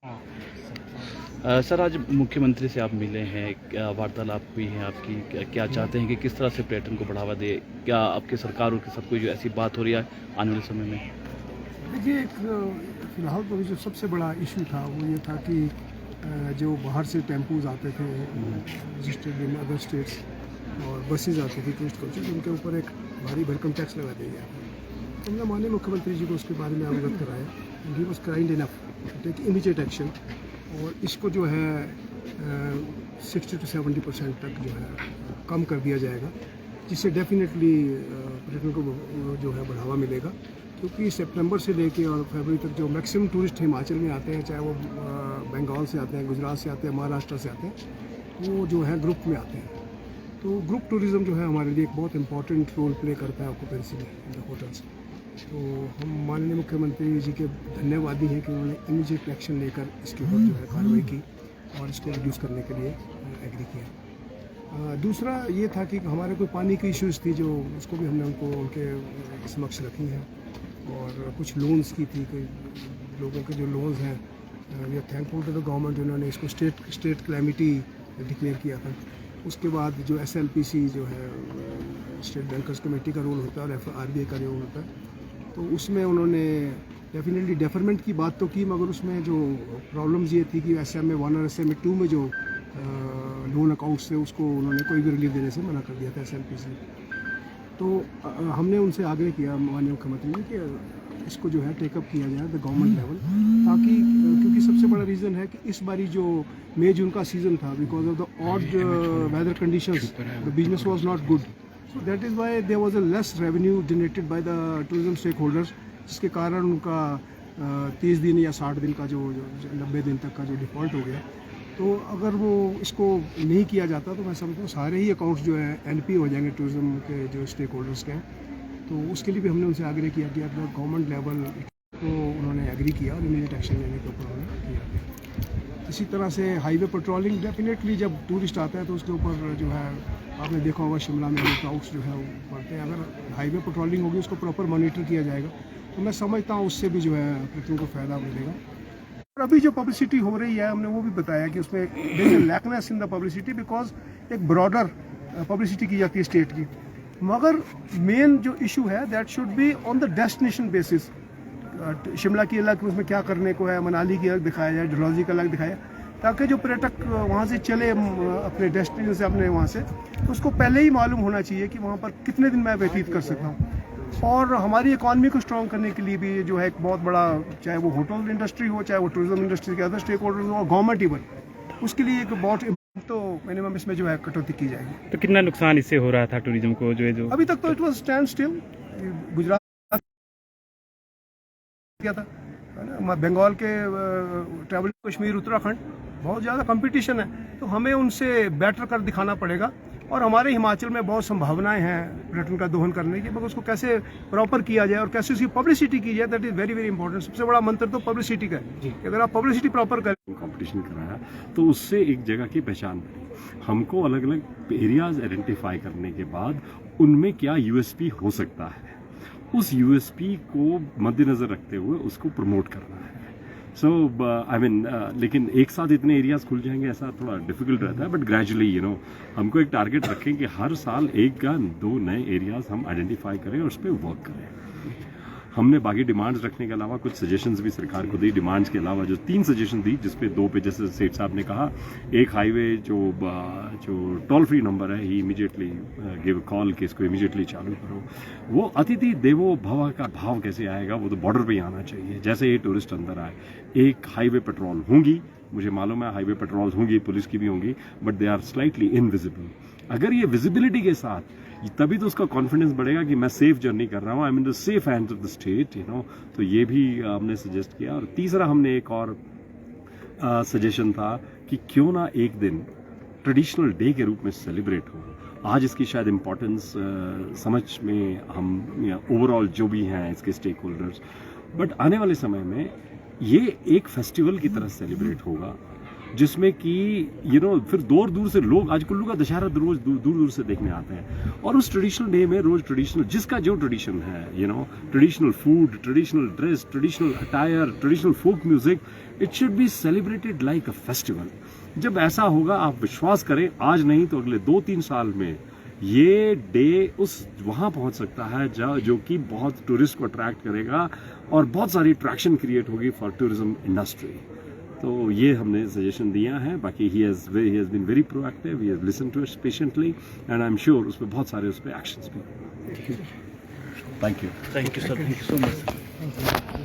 Sir आज मुख्यमंत्री से आप मिले हैं, क्या वार्तालाप हुई है आपकी? क्या चाहते हैं कि किस तरह से पर्यटन को बढ़ावा दे? क्या आपकी सरकारों के साथ कोई जो ऐसी बात हो रही है आने वाले समय में? देखिए फ़िलहाल तो जो सबसे बड़ा इशू था वो ये था कि जो बाहर से टेम्पोज़ आते थे रजिस्टर्ड इन अदर स्टेट्स और बसेज़ आती थी टूरिस्ट कोचेज़, उनके ऊपर एक भारी भरकम टैक्स लगा दिया गया था। तो हमने माननीय मुख्यमंत्री जी को उसके बारे में अवगत कराया and he was kind enough to take immediate action और इसको जो है 60 to 70% तक जो है कम कर दिया जाएगा, जिससे डेफिनेटली पर्यटन को जो है बढ़ावा मिलेगा। क्योंकि सितंबर से लेके और फरवरी तक जो मैक्सिमम टूरिस्ट हिमाचल में आते हैं, चाहे वो बंगाल से आते हैं, गुजरात से आते हैं, महाराष्ट्र से आते हैं, वो जो है ग्रुप में आते हैं। तो ग्रुप टूरिज़्म जो है हमारे लिए एक बहुत इंपॉर्टेंट रोल प्ले करता है ऑक्यूपेंसी में इन द होटल्स। तो हम माननीय मुख्यमंत्री जी के धन्यवादी हैं कि उन्होंने इमीडिएट एक्शन लेकर इसके ऊपर जो है कार्रवाई की और इसको रिड्यूस करने के लिए एग्री किया। दूसरा ये था कि हमारे कोई पानी की इश्यूज़ थी जो उसको भी हमने उनके समक्ष रखी हैं और कुछ लोन्स की थी कि लोगों के जो लोन्स हैं we are thankful to the government, उन्होंने इसको स्टेट क्लैमिटी डिक्लेयर किया था। उसके बाद जो SLPC जो है स्टेट बैंकर्स कमेटी का रोल होता है और RBI का रोल होता है, तो उसमें उन्होंने डेफिनेटली डेफरमेंट की बात तो की, मगर उसमें जो प्रॉब्लम्स ये थी कि SMA 1 और SMA 2 में जो लोन अकाउंट्स थे उसको उन्होंने कोई भी रिलीफ देने से मना कर दिया था SLPC। तो हमने उनसे आग्रह किया माननीय मुख्यमंत्री ने कि इसको जो है टेकअप किया जाए द गवर्नमेंट लेवल, ताकि क्योंकि सबसे बड़ा रीज़न है कि इस बारी जो मई जून का सीज़न था, because of the odd weather conditions the business was not good, so that is why there was a less revenue generated by the tourism stakeholders, जिसके कारण उनका 30 दिन या 60 दिन का जो 90 दिन तक का जो डिफ़ॉल्ट हो गया। तो अगर वो इसको नहीं किया जाता तो मैं समझता हूँ सारे ही अकाउंट्स जो है NP हो जाएंगे टूरिज्म के जो स्टेक होल्डर्स के हैं। तो उसके लिए भी हमने उनसे आग्रह किया कि अपना गवर्नमेंट लेवल, तो उन्होंने एग्री किया और इमीडिएट एक्शन लेने के ऊपर उन्होंने किया। इसी तरह से हाईवे पेट्रोलिंग, डेफिनेटली जब टूरिस्ट आता है तो उसके ऊपर जो है आपने देखा होगा शिमला में क्राउड्स जो है वो बढ़ते हैं। अगर हाईवे पेट्रोलिंग होगी, उसको प्रॉपर मॉनिटर किया जाएगा, तो मैं समझता हूँ उससे भी जो है पर्यटन को फ़ायदा मिलेगा। और अभी जो पब्लिसिटी हो रही है, हमने वो भी बताया कि उसमें there is lackness in the publicity, because एक ब्रॉडर पब्लिसिटी की जाती है स्टेट की, मगर मेन जो इशू है that should be on the destination basis. Shimla की अलग उसमें क्या करने को है, मनाली की अलग दिखाया जाए, डलहौजी का अलग दिखाया, ताकि जो पर्यटक वहाँ से चले अपने डेस्टिनेशन से अपने वहाँ से, तो उसको पहले ही मालूम होना चाहिए कि वहाँ पर कितने दिन मैं व्यतीत कर सकता हूँ। और हमारी इकॉनमी को स्ट्रॉन्ग करने के लिए भी जो है एक बहुत बड़ा, चाहे वो होटल इंडस्ट्री हो, चाहे वो टूरिज्म इंडस्ट्री के अदर स्टेक होल्डर्स हो, और गवर्नमेंट इवन, उसके लिए एक बहुत तो मिनिमम इसमें जो है कटौती की जाएगी। तो कितना नुकसान इससे हो रहा था टूरिज्म को जो अभी तक तो it was stand still. Gujarat क्या था है ना, बंगाल के ट्रैवल, कश्मीर, उत्तराखंड, बहुत ज़्यादा कंपटीशन है, तो हमें उनसे बेटर कर दिखाना पड़ेगा। और हमारे हिमाचल में बहुत संभावनाएं हैं पर्यटन का दोहन करने की, मगर उसको कैसे प्रॉपर किया जाए और कैसे उसकी पब्लिसिटी की जाए, that is very very important. सबसे बड़ा मंत्र तो पब्लिसिटी का है कि अगर आप पब्लिसिटी प्रॉपर करें। कंपटीशन कराया तो उससे एक जगह की पहचान बनी। हमको अलग अलग एरियाज आइडेंटिफाई करने के बाद उनमें क्या USP हो सकता है, उस USP को मद्देनज़र रखते हुए उसको प्रमोट करना है। सो आई मीन लेकिन एक साथ इतने एरियाज खुल जाएंगे ऐसा थोड़ा डिफिकल्ट रहता है, बट ग्रेजुअली हमको एक टारगेट रखें कि हर साल 1 या 2 नए एरियाज हम आइडेंटिफाई करें और उस पर वर्क करें। हमने बाकी डिमांड्स रखने के अलावा कुछ सजेशंस भी सरकार को दी। डिमांड्स के अलावा जो 3 सजेशन दी, जिसपे 2 पे जैसे सेठ साहब ने कहा, एक हाईवे जो टोल फ्री नंबर है, ही इमीडिएटली गिव कॉल कि इसको इमीडिएटली चालू करो। वो अतिथि देवो भव का भाव कैसे आएगा, वो तो बॉर्डर पे ही आना चाहिए। जैसे ही टूरिस्ट अंदर आए, एक हाईवे पेट्रोल होंगी, मुझे मालूम है हाईवे पेट्रोल होंगी, पुलिस की भी होंगी, but they are slightly invisible. अगर ये विजिबिलिटी के साथ, तभी तो उसका कॉन्फिडेंस बढ़ेगा कि मैं सेफ जर्नी कर रहा हूँ, I am in the safe hands of the state, तो ये भी हमने सजेस्ट किया। और तीसरा हमने एक और सजेशन था कि क्यों ना एक दिन ट्रेडिशनल डे के रूप में सेलिब्रेट हो। आज इसकी शायद इम्पोर्टेंस समझ में हम ओवरऑल जो भी हैं इसके स्टेक होल्डर्स, बट आने वाले समय में ये एक फेस्टिवल की तरह सेलिब्रेट होगा। जिसमें कि फिर दूर दूर से लोग आज कुल्लू का दशहरा रोज दूर दूर से देखने आते हैं। और उस ट्रेडिशनल डे में रोज ट्रेडिशनल, जिसका जो ट्रेडिशन है, traditional food, traditional dress, traditional attire, traditional folk music, it should be celebrated like a festival. जब ऐसा होगा, आप विश्वास करें, आज नहीं तो अगले 2-3 साल में ये डे वहां पहुंच सकता है जो कि बहुत टूरिस्ट को अट्रैक्ट करेगा और बहुत सारी अट्रैक्शन क्रिएट होगी फॉर टूरिज्म इंडस्ट्री। तो ये हमने सजेशन दिया है। बाकी he has been very proactive, he has listen to us patiently and I am sure उस पर बहुत सारे उस पर एक्शंस भी। Thank you sir, thank you so much.